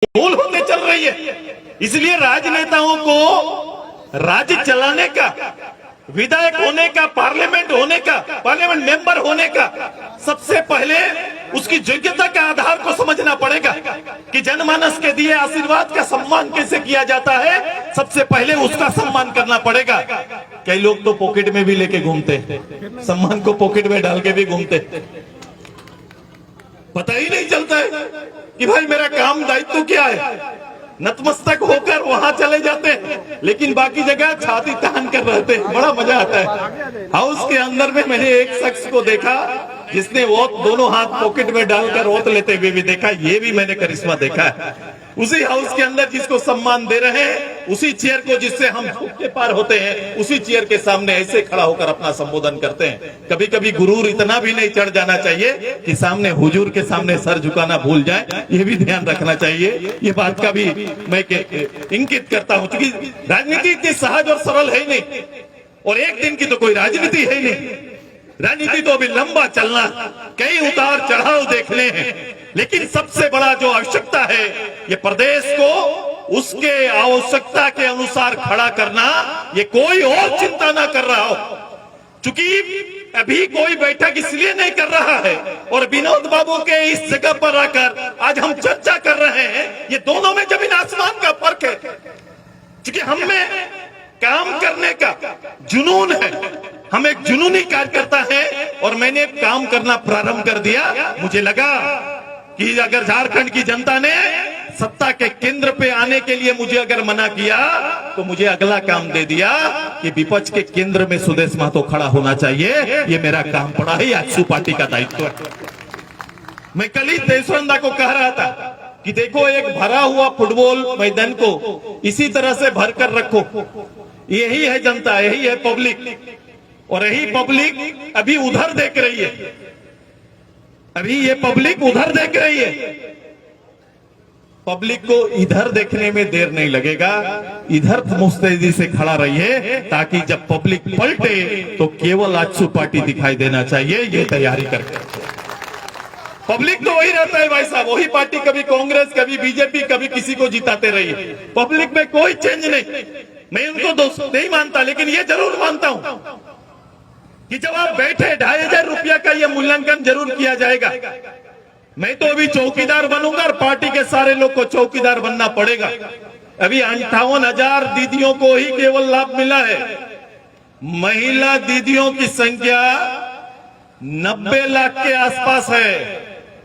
भूल होते चल रही है। इसलिए राजनेताओं को राज्य चलाने का, विधायक होने का, पार्लियामेंट होने का, पार्लियामेंट मेंबर होने का सबसे पहले उसकी योग्यता का आधार को समझना पड़ेगा कि जनमानस के दिए आशीर्वाद का सम्मान कैसे किया जाता है। सबसे पहले उसका सम्मान करना पड़ेगा। कई लोग तो पॉकेट में भी लेके घूमते हैं, सम्मान को पॉकेट में डाल के भी घूमते, पता ही नहीं चलता है कि भाई मेरा काम दायित्व क्या है। नतमस्तक होकर वहां चले जाते हैं, लेकिन बाकी जगह छाती तान कर रहते हैं। बड़ा मजा आता है। हाउस के अंदर में मैंने एक शख्स को देखा जिसने वोट दोनों हाथ पॉकेट में डालकर वोट लेते हुए भी देखा। ये भी मैंने करिश्मा देखा है। उसी हाउस के अंदर जिसको सम्मान दे रहे हैं, उसी चेयर को जिससे हम झुक के पार होते हैं, उसी चेयर के सामने ऐसे खड़ा होकर अपना संबोधन करते हैं। कभी कभी गुरूर इतना भी नहीं चढ़ जाना चाहिए कि सामने हुजूर के सामने सर झुकाना भूल जाए। ये भी ध्यान रखना चाहिए। ये बात का भी मैं इंगित करता हूं, क्योंकि राजनीति इतनी सहज और सरल है नहीं, और एक दिन की तो कोई राजनीति है नहीं। राजनीति तो अभी लंबा चलना, कई उतार चढ़ाव देखने हैं। लेकिन सबसे बड़ा जो आवश्यकता है, ये प्रदेश को उसके आवश्यकता के अनुसार खड़ा करना, ये कोई और चिंता ना कर रहा हो। चूंकि अभी कोई बैठक इसलिए नहीं कर रहा है, और विनोद बाबू के इस जगह पर आकर आज हम चर्चा कर रहे हैं, ये दोनों में जमीन आसमान का फर्क है। क्योंकि हम में काम करने का जुनून है, हम एक जुनूनी कार्यकर्ता है, और मैंने काम करना प्रारंभ कर दिया। मुझे लगा कि अगर झारखंड की जनता ने सत्ता के केंद्र पे आने के लिए मुझे अगर मना किया, तो मुझे अगला काम दे दिया कि विपक्ष के केंद्र में सुदेश महतो खड़ा होना चाहिए। ये मेरा काम पड़ा है, आजसू पार्टी का दायित्व है। मैं कल ही देशवंदा को कह रहा था कि देखो, एक भरा हुआ फुटबॉल मैदान को इसी तरह से भर कर रखो। यही है जनता, यही है पब्लिक, और यही पब्लिक अभी उधर देख रही है। अभी ये पब्लिक उधर देख रही है। पब्लिक को इधर देखने में देर नहीं लगेगा। इधर मुस्तैदी से खड़ा रहिए, ताकि जब पब्लिक पलटे तो केवल आजसू पार्टी दिखाई देना चाहिए। ये तैयारी करके पब्लिक तो वही रहता है भाई साहब, वही पार्टी, कभी कांग्रेस, कभी बीजेपी, कभी किसी को जिताते रहिए। पब्लिक में कोई चेंज नहीं। मैं उनको दोस्त नहीं मानता, लेकिन ये जरूर मानता हूं कि जब आप बैठे 2500 रुपया का ये मूल्यांकन जरूर किया जाएगा। मैं तो अभी चौकीदार बनूंगा, और पार्टी के सारे लोग को चौकीदार बनना पड़ेगा। अभी 58,000 दीदियों को ही केवल लाभ मिला है। महिला दीदियों की संख्या 90 लाख के आसपास है।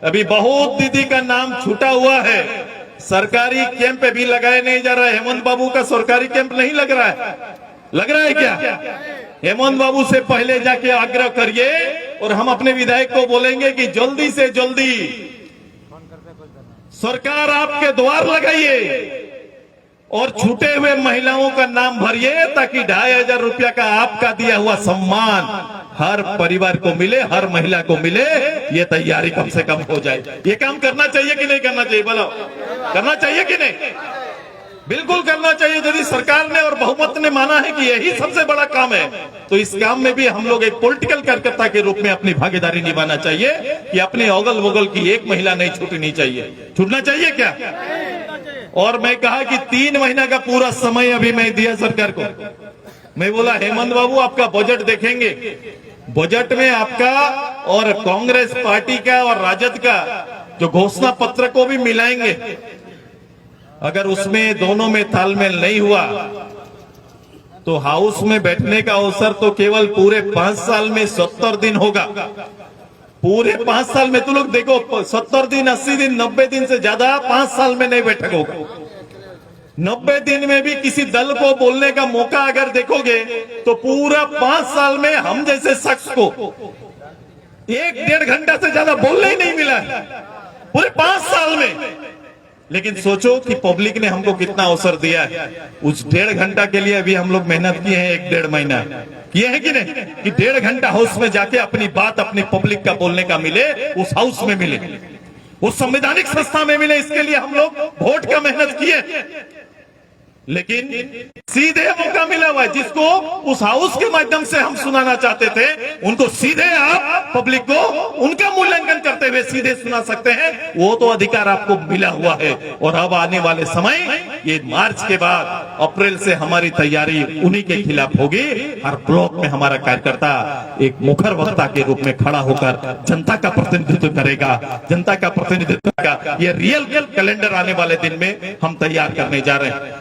अभी बहुत दीदी का नाम छूटा हुआ है। सरकारी कैंप भी लगाए नहीं जा रहा है। हेमंत बाबू का सरकारी कैंप नहीं लग रहा है। लग रहा है क्या? हेमंत बाबू से पहले जाके आग्रह करिए, और हम अपने विधायक को बोलेंगे कि जल्दी से जल्दी सरकार आपके द्वार लगाइए और छूटे हुए महिलाओं का नाम भरिए, ताकि 2500 रुपया का आपका दिया हुआ सम्मान हर परिवार को मिले, हर महिला को मिले। ये तैयारी कम से कम हो जाए। ये काम करना चाहिए कि नहीं करना चाहिए? बोलो, करना चाहिए कि नहीं? बिल्कुल करना चाहिए। यदि सरकार ने और बहुमत ने माना है कि यही सबसे बड़ा काम है, तो इस काम में भी हम लोग एक पॉलिटिकल कार्यकर्ता के रूप में अपनी भागीदारी निभाना चाहिए कि अपने अगल बगल की एक महिला नहीं छूटनी चाहिए। छूटना चाहिए क्या? और मैं कहा कि 3 महीना का पूरा समय अभी मैं दिया सरकार को। मैं बोला, हेमंत बाबू आपका बजट देखेंगे, बजट में आपका और कांग्रेस पार्टी का और राजद का जो घोषणा पत्र को भी मिलाएंगे। अगर उसमें दोनों में तालमेल नहीं हुआ, तो हाउस में बैठने का अवसर तो केवल पूरे 5 साल में 70 दिन होगा। पूरे 5 साल में तो लोग देखो, 70 दिन, 80 दिन, 90 दिन से ज्यादा 5 साल में नहीं बैठक होगा। 90 दिन में भी किसी दल को बोलने का मौका अगर देखोगे, तो पूरा 5 साल में हम जैसे शख्स को 1-1.5 घंटा से ज्यादा बोलने ही नहीं मिला है पूरे 5 साल में। लेकिन सोचो कि पब्लिक ने हमको कितना अवसर दिया है। उस 1.5 घंटा के लिए अभी हम लोग मेहनत किए हैं, 1-1.5 महीना किए हैं कि नहीं, कि 1.5 घंटा हाउस में जाके अपनी बात अपनी पब्लिक का बोलने का मिले, उस हाउस में मिले, उस संवैधानिक संस्था में मिले। इसके लिए हम लोग वोट का मेहनत किए। लेकिन सीधे मौका मिला हुआ है, जिसको उस हाउस के माध्यम से हम सुनाना चाहते थे, उनको सीधे आप पब्लिक को उनका मूल्यांकन करते हुए सीधे सुना सकते हैं। वो तो अधिकार आपको मिला हुआ है। और अब आने वाले समय, ये मार्च के बाद अप्रैल से हमारी तैयारी उन्हीं के खिलाफ होगी। हर ब्लॉक में हमारा कार्यकर्ता एक मुखर वक्ता के रूप में खड़ा होकर जनता का प्रतिनिधित्व करेगा, जनता का प्रतिनिधित्व का ये रियल कैलेंडर आने वाले दिन में हम तैयार करने जा रहे हैं।